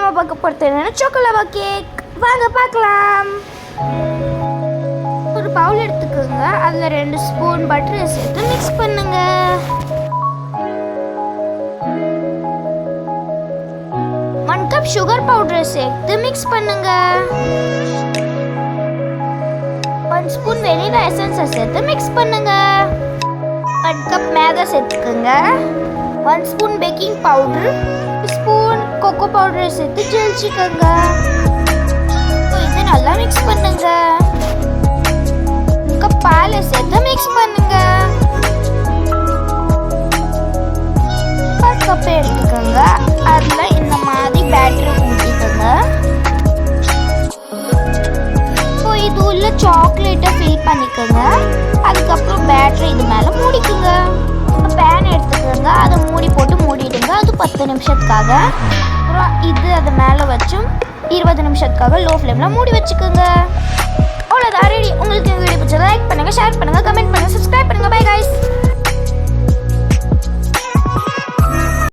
நம்ம பார்க்க போகிறது என்னென்னா சோக்கோலாவா கேக். வாங்க பார்க்கலாம். ஒரு பவுல் எடுத்துக்கோங்க. அதில் 2 ஸ்பூன் பட்டரை சேர்த்து மிக்ஸ் பண்ணுங்க. 1 கப் சுகர் பவுடரை சேர்த்து மிக்ஸ் பண்ணுங்க. 1 ஸ்பூன் வெனிலா எசன்ஸை சேர்த்து மிக்ஸ் பண்ணுங்க. 1 கப் மேதா சேர்த்துக்கோங்க. 1 spoon baking powder, 1 spoon cocoa பவுடரை சேர்த்து ஜெலிச்சுக்கோங்க. இது நல்லா மிக்ஸ் பண்ணுங்க. 1 கப் பாலை சேர்த்து மிக்ஸ் பண்ணுங்க. 1 கப் எடுத்துக்கோங்க. அதில் இந்த மாதிரி பேட்டரி ஊற்றிக்கோங்க. இது உள்ள சாக்லேட்டை ஃபில் பண்ணிக்கோங்க. அதுக்கப்புறம் பேட்டரி இது மேலே மூடிக்குங்க. பேன் எடுத்துக்கோங்க. அதை மூடி போட்டு மூடிடுங்க. அது 10 நிமிஷத்துக்காக. அப்புறம் இது அது மேலே வச்சும் 20 நிமிஷத்துக்காக லோ ஃப்ளேமில் மூடி வச்சுக்கோங்க. அவ்வளோதான், ரெடி.